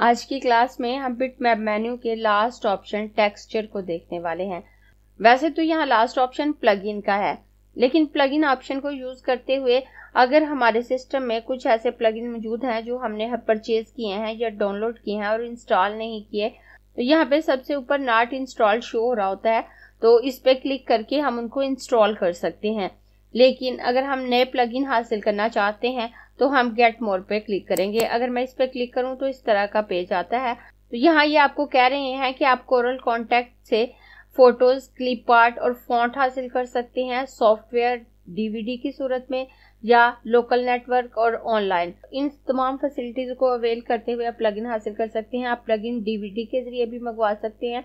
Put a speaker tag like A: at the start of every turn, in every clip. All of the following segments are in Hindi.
A: आज की क्लास में हम बिटमैप मेन्यू के लास्ट ऑप्शन टेक्सचर को देखने वाले हैं। वैसे तो यहाँ लास्ट ऑप्शन प्लगइन का है, लेकिन प्लगइन ऑप्शन को यूज करते हुए अगर हमारे सिस्टम में कुछ ऐसे प्लगइन मौजूद हैं जो हमने परचेज किए हैं या डाउनलोड किए हैं और इंस्टॉल नहीं किए, तो यहाँ पे सबसे ऊपर नॉट इंस्टॉल शो हो रहा होता है, तो इस पे क्लिक करके हम उनको इंस्टॉल कर सकते हैं। लेकिन अगर हम नए प्लगइन हासिल करना चाहते हैं तो हम गेट मोर पे क्लिक करेंगे। अगर मैं इस पे क्लिक करूं तो इस तरह का पेज आता है। तो यहाँ ये आपको कह रहे हैं कि आप कोरल कॉन्टेक्ट से फोटोज, क्लिप आर्ट और फॉन्ट हासिल कर सकते हैं सॉफ्टवेयर, डीवीडी की सूरत में या लोकल नेटवर्क और ऑनलाइन। इन तमाम फैसिलिटीज को अवेल करते हुए आप प्लगइन हासिल कर सकते हैं। आप प्लगइन डीवीडी के जरिए भी मंगवा सकते हैं,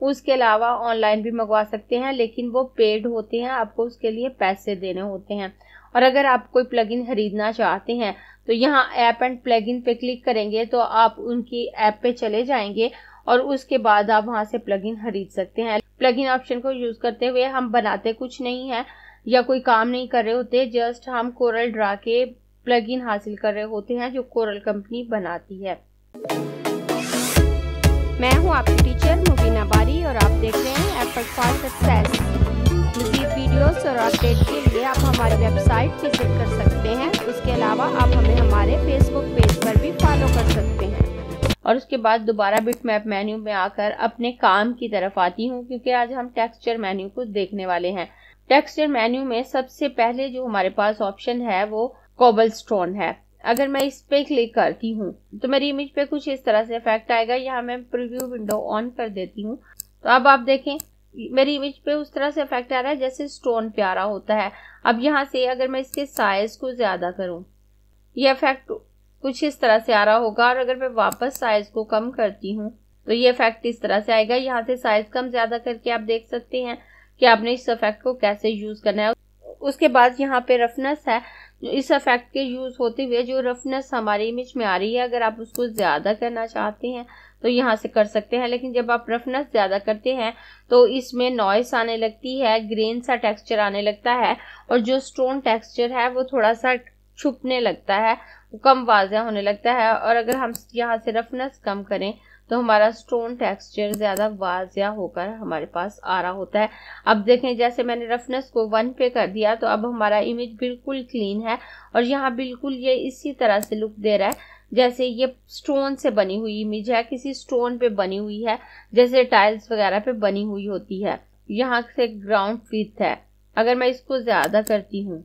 A: उसके अलावा ऑनलाइन भी मंगवा सकते हैं, लेकिन वो पेड होते हैं, आपको उसके लिए पैसे देने होते हैं। और अगर आप कोई प्लगइन खरीदना चाहते हैं तो यहाँ ऐप एंड प्लगइन पे क्लिक करेंगे तो आप उनकी ऐप पे चले जाएंगे और उसके बाद आप वहां से प्लगइन खरीद सकते हैं। प्लगइन ऑप्शन को यूज करते हुए हम बनाते कुछ नहीं है या कोई काम नहीं कर रहे होते, जस्ट हम कोरल ड्रा के प्लगइन हासिल कर रहे होते हैं जो कोरल कंपनी बनाती है।
B: मैं हूं आपकी टीचर मुबीना बारी और आप देख रहे हैं एफर्ट फॉर सक्सेस। मज़ीद वीडियोस और अपडेट के लिए आप हमारी वेबसाइट विजिट कर सकते हैं। उसके अलावा आप हमें हमारे फेसबुक पेज पर भी फॉलो कर सकते हैं।
A: और उसके बाद दोबारा बिटमैप मेन्यू में आकर अपने काम की तरफ आती हूँ, क्योंकि आज हम टेक्सचर मेन्यू को देखने वाले हैं। टेक्सचर मेन्यू में सबसे पहले जो हमारे पास ऑप्शन है वो कोबलस्टोन है। अगर मैं इस पे क्लिक करती हूँ तो मेरी इमेज पे कुछ इस तरह से इफेक्ट आएगा। यहाँ मैं प्रीव्यू विंडो ऑन कर देती हूँ तो अब आप देखें मेरी इमेज पे उस तरह से इफेक्ट आ रहा है जैसे स्टोन पे आ रहा होता है। अब यहाँ से अगर मैं इसके साइज को ज्यादा करूँ, ये इफेक्ट कुछ इस तरह से आ रहा होगा, और अगर मैं वापस साइज को कम करती हूँ तो ये इफेक्ट इस तरह से आएगा। यहाँ से साइज कम ज्यादा करके आप देख सकते हैं कि आपने इस इफेक्ट को कैसे यूज करना है। उसके बाद यहाँ पे रफनेस है, इस इफेक्ट के यूज होते हुए जो रफनेस हमारी इमेज में आ रही है, अगर आप उसको ज्यादा करना चाहते हैं तो यहाँ से कर सकते हैं। लेकिन जब आप रफनेस ज्यादा करते हैं तो इसमें नॉइस आने लगती है, ग्रेन सा टेक्सचर आने लगता है, और जो स्टोन टेक्सचर है वो थोड़ा सा छुपने लगता है, वो कम वाज़ेह होने लगता है। और अगर हम यहाँ से रफनेस कम करें तो हमारा स्टोन टेक्सचर ज्यादा वाज़ेह होकर हमारे पास आ रहा होता है। अब देखें जैसे मैंने रफनेस को 1 पे कर दिया तो अब हमारा इमेज बिल्कुल क्लीन है और यहाँ बिल्कुल ये इसी तरह से लुक दे रहा है जैसे ये स्टोन से बनी हुई इमेज है, किसी स्टोन पे बनी हुई है, जैसे टाइल्स वगैरह पे बनी हुई होती है। यहाँ से ग्राउंड विड्थ है, अगर मैं इसको ज्यादा करती हूँ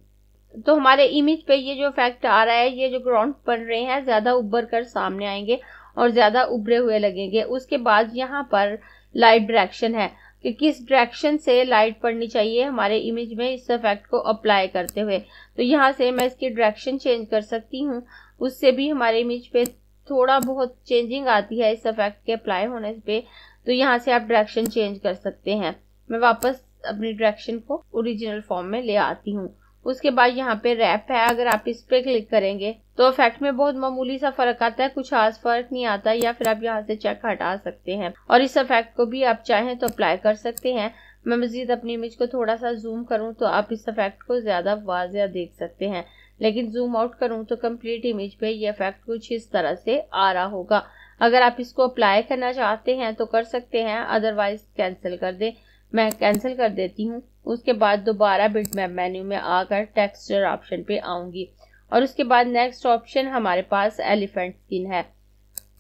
A: तो हमारे इमेज पे ये जो इफेक्ट आ रहा है, ये जो ग्राउंड बन रहे हैं ज्यादा उभर कर सामने आएंगे और ज्यादा उभरे हुए लगेंगे। उसके बाद यहाँ पर लाइट डायरेक्शन है कि किस डायरेक्शन से लाइट पड़नी चाहिए हमारे इमेज में इस इफेक्ट को अप्लाई करते हुए। तो यहाँ से मैं इसकी डायरेक्शन चेंज कर सकती हूँ, उससे भी हमारे इमेज पे थोड़ा बहुत चेंजिंग आती है इस इफेक्ट के अप्लाई होने पे। तो यहाँ से आप डायरेक्शन चेंज कर सकते हैं। मैं वापस अपनी डायरेक्शन को ओरिजिनल फॉर्म में ले आती हूँ। उसके बाद यहाँ पे रैप है, अगर आप इस पे क्लिक करेंगे तो इफेक्ट में बहुत मामूली सा फर्क आता है, कुछ खास फर्क नहीं आता, या फिर आप यहाँ से चेक हटा सकते हैं और इस इफेक्ट को भी आप चाहें तो अप्लाई कर सकते हैं। मैं मजीद अपनी इमेज को थोड़ा सा जूम करूँ तो आप इस इफेक्ट को ज्यादा वाज़ेह देख सकते हैं, लेकिन जूम आउट करूँ तो कंप्लीट इमेज पे ये इफेक्ट कुछ इस तरह से आ रहा होगा। अगर आप इसको अप्लाई करना चाहते हैं तो कर सकते हैं, अदरवाइज कैंसिल कर दें। मैं कैंसिल कर देती हूँ। उसके बाद दोबारा बिटमैप मेन्यू में आकर टेक्सचर ऑप्शन पे आऊंगी और उसके बाद नेक्स्ट ऑप्शन हमारे पास एलिफेंट स्किन है।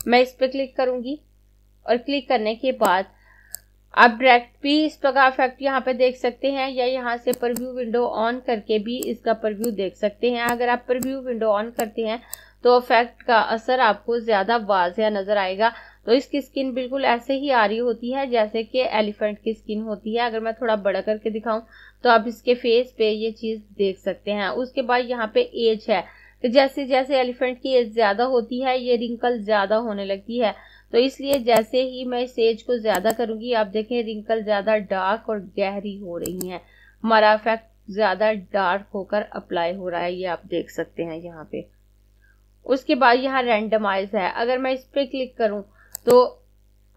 A: मैं इस पे क्लिक करूंगी और क्लिक करने के बाद आप डायरेक्ट भी इस प्रकार इफेक्ट यहाँ पे देख सकते हैं, या यहाँ से प्रीव्यू विंडो ऑन करके भी इसका प्रीव्यू देख सकते हैं। अगर आप प्रीव्यू विंडो ऑन करते हैं तो इफेक्ट का असर आपको ज्यादा वाज़ेह नजर आएगा। तो इसकी स्किन बिल्कुल ऐसे ही आ रही होती है जैसे कि एलिफेंट की स्किन होती है। अगर मैं थोड़ा बड़ा करके दिखाऊं तो आप इसके फेस पे ये चीज देख सकते हैं। उसके बाद यहाँ पे एज है, तो जैसे जैसे एलिफेंट की एज ज्यादा होती है ये रिंकल ज्यादा होने लगती है। तो इसलिए जैसे ही मैं इस एज को ज्यादा करूंगी आप देखें रिंकल ज्यादा डार्क और गहरी हो रही है, हमारा इफेक्ट ज्यादा डार्क होकर अप्लाई हो रहा है, ये आप देख सकते हैं यहाँ पे। उसके बाद यहाँ रैंडमाइज है, अगर मैं इस पे क्लिक करूं तो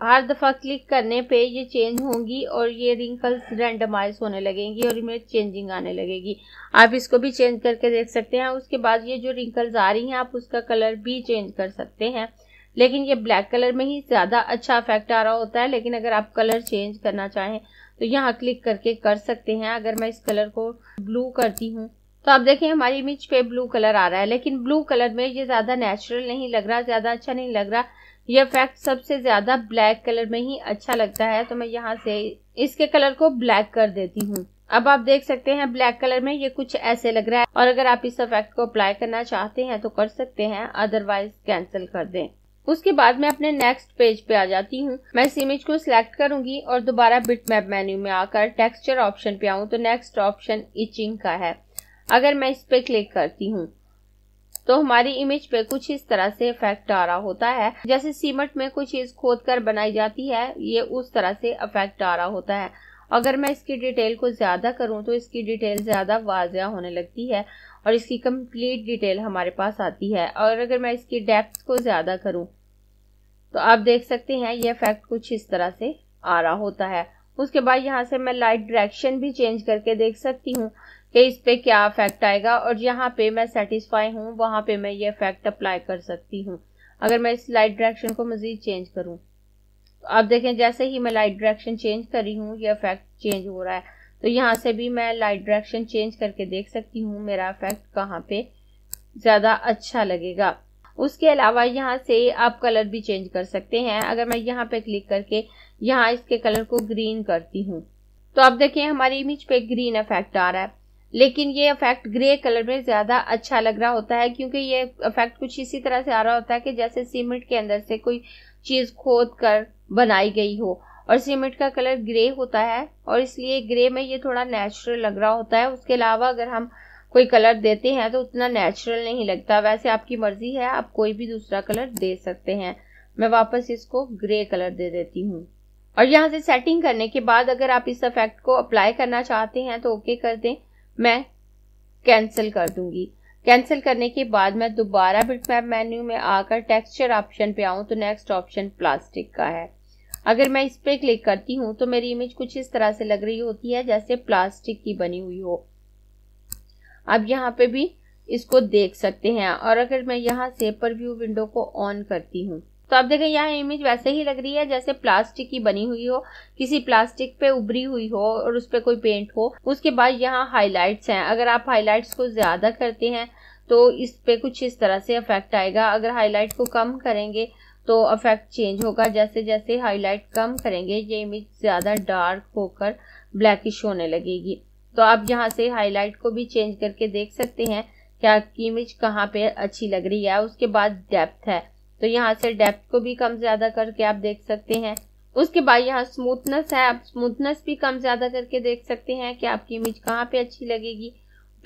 A: हर दफा क्लिक करने पे ये चेंज होंगी और ये रिंकल्स रैंडमाइज होने लगेंगी और इनमें चेंजिंग आने लगेगी। आप इसको भी चेंज करके देख सकते हैं। उसके बाद ये जो रिंकल्स आ रही हैं आप उसका कलर भी चेंज कर सकते हैं। लेकिन ये ब्लैक कलर में ही ज्यादा अच्छा इफेक्ट आ रहा होता है। लेकिन अगर आप कलर चेंज करना चाहें तो यहाँ क्लिक करके कर सकते हैं। अगर मैं इस कलर को ब्लू करती हूँ तो आप देखें हमारी इमेज पे ब्लू कलर आ रहा है, लेकिन ब्लू कलर में ये ज्यादा नेचुरल नहीं लग रहा, ज्यादा अच्छा नहीं लग रहा। ये इफेक्ट सबसे ज्यादा ब्लैक कलर में ही अच्छा लगता है। तो मैं यहाँ से इसके कलर को ब्लैक कर देती हूँ। अब आप देख सकते हैं ब्लैक कलर में ये कुछ ऐसे लग रहा है। और अगर आप इस इफेक्ट को अप्लाई करना चाहते हैं तो कर सकते हैं, अदरवाइज कैंसिल कर दें। उसके बाद मैं अपने नेक्स्ट पेज पे आ जाती हूँ। मैं इस इमेज को सिलेक्ट करूंगी और दोबारा बिटमैप मेन्यू में आकर टेक्सचर ऑप्शन पे आऊँ तो नेक्स्ट ऑप्शन इचिंग का है। अगर मैं इस पे क्लिक करती हूँ तो हमारी इमेज पे कुछ इस तरह से इफेक्ट आ रहा होता है। जैसे सीमेंट में कोई चीज खोद कर बनाई जाती है, ये उस तरह से इफेक्ट आ रहा होता है। अगर मैं इसकी डिटेल को ज्यादा करूं तो इसकी डिटेल ज्यादा वाज़िया होने लगती है और इसकी कंप्लीट डिटेल हमारे पास आती है। और अगर मैं इसकी डेप्थ को ज्यादा करूं तो आप देख सकते हैं ये इफेक्ट कुछ इस तरह से आ रहा होता है। उसके बाद यहाँ से मैं लाइट डायरेक्शन भी चेंज करके देख सकती हूँ कि इस पे क्या इफेक्ट आएगा, और जहाँ पे मैं सेटिस्फाई हूँ वहां पे मैं ये इफेक्ट अप्लाई कर सकती हूँ। अगर मैं इस लाइट डायरेक्शन को मजीद चेंज करूँ तो आप देखें जैसे ही मैं लाइट डायरेक्शन चेंज कर रही हूँ ये इफेक्ट चेंज हो रहा है। तो यहाँ से भी मैं लाइट डायरेक्शन चेंज करके देख सकती हूँ मेरा इफेक्ट कहाँ पे ज्यादा अच्छा लगेगा। उसके अलावा यहाँ से आप कलर भी चेंज कर सकते हैं। अगर मैं यहाँ पे क्लिक करके यहाँ इसके कलर को ग्रीन करती हूँ तो आप देखें हमारी इमेज पे ग्रीन इफेक्ट आ रहा है, लेकिन ये इफेक्ट ग्रे कलर में ज्यादा अच्छा लग रहा होता है क्योंकि ये इफेक्ट कुछ इसी तरह से आ रहा होता है कि जैसे सीमेंट के अंदर से कोई चीज खोद कर बनाई गई हो। और सीमेंट का कलर ग्रे होता है और इसलिए ग्रे में ये थोड़ा नेचुरल लग रहा होता है। उसके अलावा अगर हम कोई कलर देते हैं तो उतना नेचुरल नहीं लगता। वैसे आपकी मर्जी है, आप कोई भी दूसरा कलर दे सकते हैं। मैं वापस इसको ग्रे कलर दे देती हूँ। और यहाँ से सेटिंग करने के बाद अगर आप इस इफेक्ट को अप्लाई करना चाहते हैं तो ओके कर दें। मैं कैंसिल कर दूंगी। कैंसिल करने के बाद मैं दोबारा बिटमैप मेन्यू में आकर टेक्सचर ऑप्शन पे आऊं तो नेक्स्ट ऑप्शन प्लास्टिक का है। अगर मैं इस पे क्लिक करती हूँ तो मेरी इमेज कुछ इस तरह से लग रही होती है जैसे प्लास्टिक की बनी हुई हो। अब यहाँ पे भी इसको देख सकते हैं। और अगर मैं यहाँ से प्रीव्यू विंडो को ऑन करती हूँ तो आप देखें यहाँ इमेज वैसे ही लग रही है जैसे प्लास्टिक की बनी हुई हो, किसी प्लास्टिक पे उभरी हुई हो और उस पे कोई पेंट हो। उसके बाद यहाँ हाइलाइट्स हैं। अगर आप हाइलाइट्स को ज्यादा करते हैं तो इस पे कुछ इस तरह से इफेक्ट आएगा। अगर हाईलाइट को कम करेंगे तो इफेक्ट चेंज होगा। जैसे जैसे हाईलाइट कम करेंगे ये इमेज ज्यादा डार्क होकर ब्लैकिश होने लगेगी। तो आप यहाँ से हाईलाइट को भी चेंज करके देख सकते हैं कि आपकी इमेज कहाँ पे अच्छी लग रही है। उसके बाद डेप्थ है तो यहाँ से डेप्थ को भी कम ज्यादा करके आप देख सकते हैं। उसके बाद यहाँ स्मूथनेस है, आप स्मूथनेस भी कम ज्यादा करके देख सकते हैं कि आपकी इमेज कहाँ पे अच्छी लगेगी।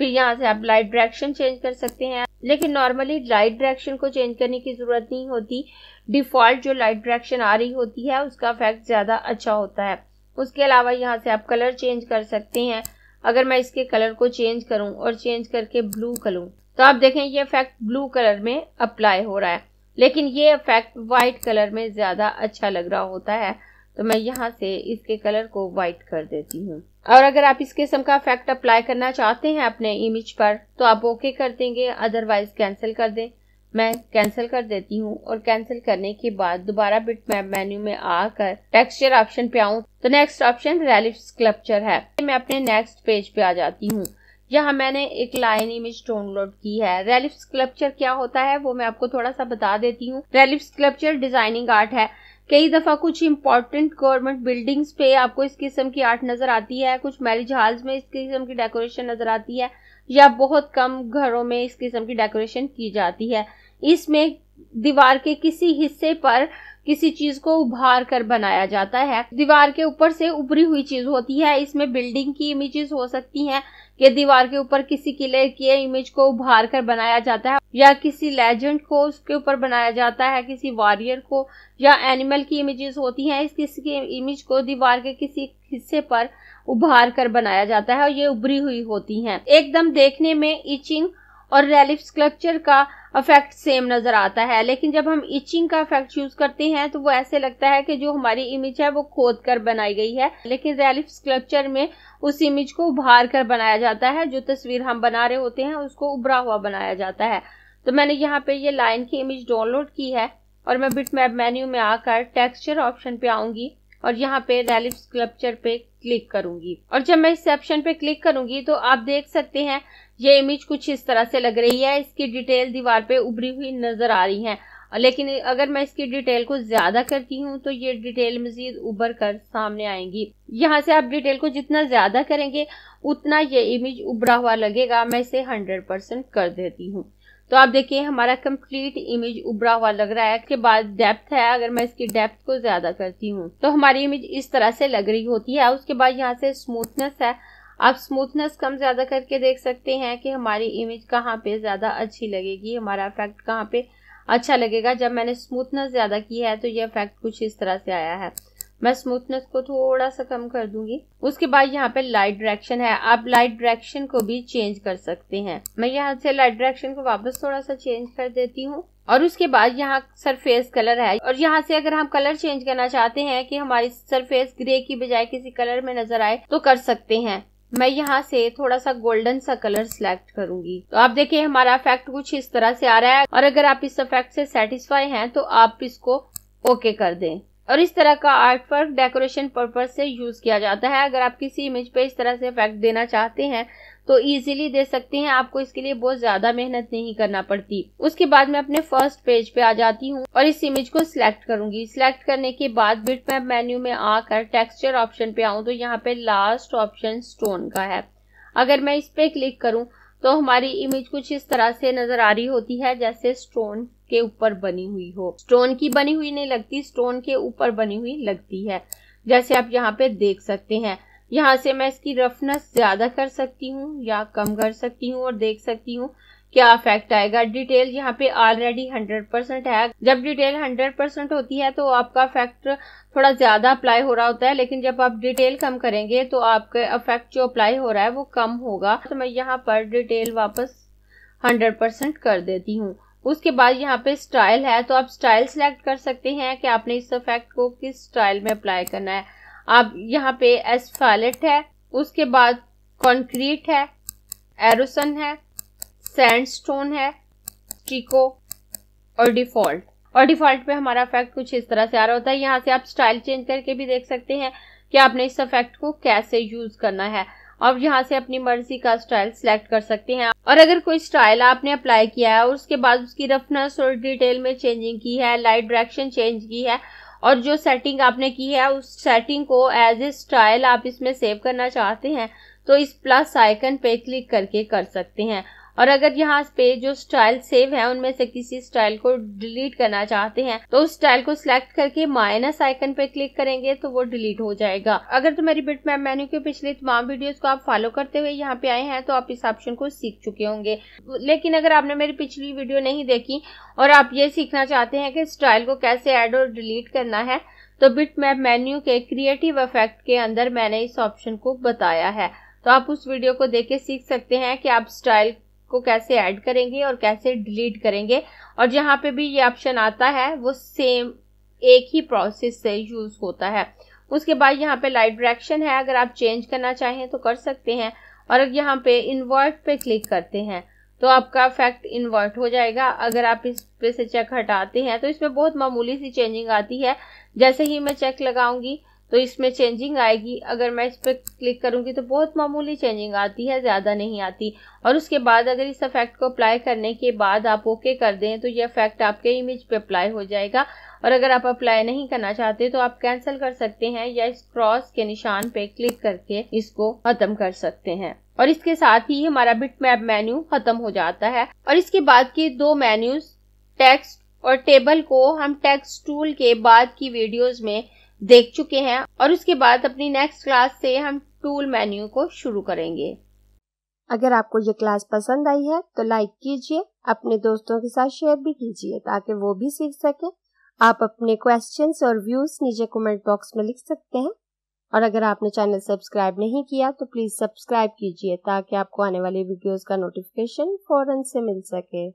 A: फिर यहाँ से आप लाइट डायरेक्शन चेंज कर सकते हैं, लेकिन नॉर्मली लाइट डायरेक्शन को चेंज करने की जरूरत नहीं होती। डिफॉल्ट जो लाइट डायरेक्शन आ रही होती है उसका इफेक्ट ज्यादा अच्छा होता है। उसके अलावा यहाँ से आप कलर चेंज कर सकते हैं। अगर मैं इसके कलर को चेंज करूं और चेंज करके ब्लू करूं तो आप देखें ये इफेक्ट ब्लू कलर में अप्लाई हो रहा है, लेकिन ये इफेक्ट व्हाइट कलर में ज्यादा अच्छा लग रहा होता है। तो मैं यहाँ से इसके कलर को व्हाइट कर देती हूँ। और अगर आप इस किस्म का इफेक्ट अप्लाई करना चाहते हैं अपने इमेज पर तो आप ओके कर देंगे, अदरवाइज कैंसिल कर दें। मैं कैंसिल कर देती हूँ और कैंसिल करने के बाद दोबारा बिटमैप मेन्यू में आकर टेक्सचर ऑप्शन पे आऊँ तो नेक्स्ट ऑप्शन रेलिफ स्कल्पचर है। मैं अपने नेक्स्ट पेज पे आ जाती हूँ। यहाँ मैंने एक लाइन इमेज डाउनलोड की है। रेलिफ स्कल्पचर क्या होता है वो मैं आपको थोड़ा सा बता देती हूँ। रेलिफ स्कल्पचर डिजाइनिंग आर्ट है। कई दफा कुछ इंपॉर्टेंट गवर्नमेंट बिल्डिंग्स पे आपको इस किस्म की आर्ट नजर आती है, कुछ मैरिज हॉल्स में इस किस्म की डेकोरेशन नजर आती है, या बहुत कम घरों में इस किस्म की डेकोरेशन की जाती है। इसमें दीवार के किसी हिस्से पर किसी चीज को उभार कर बनाया जाता है। दीवार के ऊपर से उभरी हुई चीज होती है। इसमें बिल्डिंग की इमेजेस हो सकती हैं कि दीवार के ऊपर किसी किले की इमेज को उभार कर बनाया जाता है, या किसी लेजेंड को उसके ऊपर बनाया जाता है, किसी वॉरियर को, या एनिमल की इमेजेस होती हैं। इस किसी की इमेज को दीवार के किसी हिस्से पर उभार कर बनाया जाता है और ये उभरी हुई होती हैं। एकदम देखने में इचिंग और रेलिफ स्कल्पचर का इफेक्ट सेम नजर आता है, लेकिन जब हम इचिंग का इफेक्ट यूज करते हैं तो वो ऐसे लगता है कि जो हमारी इमेज है वो खोद कर बनाई गई है, लेकिन रेलिफ स्कल्पचर में उस इमेज को उभार कर बनाया जाता है। जो तस्वीर हम बना रहे होते हैं उसको उभरा हुआ बनाया जाता है। तो मैंने यहाँ पे ये लाइन की इमेज डाउनलोड की है और मैं बिटमैप मेन्यू में आकर टेक्सचर ऑप्शन पे आऊंगी और यहाँ पे रेलिफ स्कल्पचर पे क्लिक करूंगी। और जब मैं इस ऑप्शन पे क्लिक करूंगी तो आप देख सकते हैं ये इमेज कुछ इस तरह से लग रही है। इसकी डिटेल दीवार पे उभरी हुई नजर आ रही है, लेकिन अगर मैं इसकी डिटेल को ज्यादा करती हूँ तो ये डिटेल मजीद उभर कर सामने आएंगी। यहाँ से आप डिटेल को जितना ज्यादा करेंगे उतना ये इमेज उभरा हुआ लगेगा। मैं इसे 100% कर देती हूँ तो आप देखिए हमारा कंप्लीट इमेज उभरा हुआ लग रहा है। इसके बाद डेप्थ है, अगर मैं इसकी डेप्थ को ज्यादा करती हूँ तो हमारी इमेज इस तरह से लग रही होती है। उसके बाद यहाँ से स्मूथनेस है, आप स्मूथनेस कम ज्यादा करके देख सकते हैं कि हमारी इमेज कहाँ पे ज्यादा अच्छी लगेगी, हमारा इफेक्ट कहाँ पे अच्छा लगेगा। जब मैंने स्मूथनेस ज्यादा की है तो ये इफेक्ट कुछ इस तरह से आया है। मैं स्मूथनेस को थोड़ा सा कम कर दूंगी। उसके बाद यहाँ पे लाइट डायरेक्शन है, आप लाइट डायरेक्शन को भी चेंज कर सकते हैं। मैं यहाँ से लाइट डायरेक्शन को वापस थोड़ा सा चेंज कर देती हूँ। और उसके बाद यहाँ सरफेस कलर है, और यहाँ से अगर हम कलर चेंज करना चाहते हैं कि हमारी सरफेस ग्रे की बजाय किसी कलर में नजर आए तो कर सकते हैं। मैं यहाँ से थोड़ा सा गोल्डन सा कलर सिलेक्ट करूंगी तो आप देखिए हमारा इफेक्ट कुछ इस तरह से आ रहा है। और अगर आप इस इफेक्ट से सेटिस्फाई हैं तो आप इसको ओके कर दें। और इस तरह का आर्ट वर्क डेकोरेशन पर्पस से यूज किया जाता है। अगर आप किसी इमेज पे इस तरह से इफेक्ट देना चाहते हैं तो इजीली दे सकते हैं, आपको इसके लिए बहुत ज्यादा मेहनत नहीं करना पड़ती। उसके बाद मैं अपने फर्स्ट पेज पे आ जाती हूँ और इस इमेज को सिलेक्ट करूंगी। सिलेक्ट करने के बाद बिटमैप मेन्यू में आकर टेक्सचर ऑप्शन पे आऊं तो यहाँ पे लास्ट ऑप्शन स्टोन का है। अगर मैं इस पे क्लिक करूं तो हमारी इमेज कुछ इस तरह से नजर आ रही होती है जैसे स्टोन के ऊपर बनी हुई हो। स्टोन की बनी हुई नहीं लगती, स्टोन के ऊपर बनी हुई लगती है, जैसे आप यहाँ पे देख सकते हैं। यहाँ से मैं इसकी रफनेस ज्यादा कर सकती हूँ या कम कर सकती हूँ और देख सकती हूँ क्या इफेक्ट आएगा। डिटेल यहाँ पे ऑलरेडी 100% है। जब डिटेल 100% होती है तो आपका इफेक्ट थोड़ा ज्यादा अप्लाई हो रहा होता है, लेकिन जब आप डिटेल कम करेंगे तो आपका इफेक्ट जो अप्लाई हो रहा है वो कम होगा। तो मैं यहाँ पर डिटेल वापस 100% कर देती हूँ। उसके बाद यहाँ पे स्टाइल है, तो आप स्टाइल सिलेक्ट कर सकते हैं कि आपने इस इफेक्ट को किस स्टाइल में अप्लाई करना है। आप यहाँ पे एस्फालेट है, उसके बाद कॉन्क्रीट है, एरोसन है, सैंडस्टोन है, स्टिको और डिफॉल्ट। और डिफॉल्ट पे हमारा इफेक्ट कुछ इस तरह से आ रहा होता है। यहाँ से आप स्टाइल चेंज करके भी देख सकते हैं कि आपने इस इफेक्ट को कैसे यूज करना है। अब यहाँ से अपनी मर्जी का स्टाइल सिलेक्ट कर सकते हैं। और अगर कोई स्टाइल आपने अप्लाई किया है और उसके बाद उसकी रफनेस और डिटेल में चेंजिंग की है, लाइट डायरेक्शन चेंज की है और जो सेटिंग आपने की है उस सेटिंग को एज ए स्टाइल आप इसमें सेव करना चाहते हैं तो इस प्लस आइकन पे क्लिक करके कर सकते हैं। और अगर यहाँ पे जो स्टाइल सेव है उनमें से किसी स्टाइल को डिलीट करना चाहते हैं तो उस स्टाइल को सिलेक्ट करके माइनस आइकन पे क्लिक करेंगे तो वो डिलीट हो जाएगा। अगर तो मेरी बिटमैप मेन्यू के पिछले तमाम वीडियोस को आप फॉलो करते हुए यहाँ पे आए हैं तो आप इस ऑप्शन को सीख चुके होंगे। लेकिन अगर आपने मेरी पिछली वीडियो नहीं देखी और आप ये सीखना चाहते हैं कि स्टाइल को कैसे ऐड और डिलीट करना है तो बिटमैप मेन्यू के क्रिएटिव इफेक्ट के अंदर मैंने इस ऑप्शन को बताया है, तो आप उस वीडियो को देख के सीख सकते हैं कि आप स्टाइल को कैसे ऐड करेंगे और कैसे डिलीट करेंगे। और जहाँ पे भी ये ऑप्शन आता है वो सेम एक ही प्रोसेस से यूज होता है। उसके बाद यहाँ पे लाइट डायरेक्शन है, अगर आप चेंज करना चाहें तो कर सकते हैं। और यहाँ पे इन्वर्ट पे क्लिक करते हैं तो आपका इफेक्ट इन्वर्ट हो जाएगा। अगर आप इस पे से चेक हटाते हैं तो इसमें बहुत मामूली सी चेंजिंग आती है। जैसे ही मैं चेक लगाऊंगी तो इसमें चेंजिंग आएगी। अगर मैं इस पर क्लिक करूंगी तो बहुत मामूली चेंजिंग आती है, ज्यादा नहीं आती। और उसके बाद अगर इस इफेक्ट को अप्लाई करने के बाद आप ओके कर दें तो ये इफेक्ट आपके इमेज पे अप्लाई हो जाएगा। और अगर आप अप्लाई नहीं करना चाहते तो आप कैंसिल कर सकते हैं या इस क्रॉस के निशान पे क्लिक करके इसको खत्म कर सकते हैं। और इसके साथ ही हमारा बिटमैप मेन्यू खत्म हो जाता है। और इसके बाद की दो मेन्यूज टेक्स्ट और टेबल को हम टेक्स्ट टूल के बाद की वीडियोस में देख चुके हैं और उसके बाद अपनी नेक्स्ट क्लास से हम टूल मेन्यू को शुरू करेंगे।
B: अगर आपको ये क्लास पसंद आई है तो लाइक कीजिए, अपने दोस्तों के साथ शेयर भी कीजिए ताकि वो भी सीख सके। आप अपने क्वेश्चंस और व्यूज नीचे कमेंट बॉक्स में लिख सकते हैं। और अगर आपने चैनल सब्सक्राइब नहीं किया तो प्लीज सब्सक्राइब कीजिए ताकि आपको आने वाली वीडियोस का नोटिफिकेशन फौरन से मिल सके।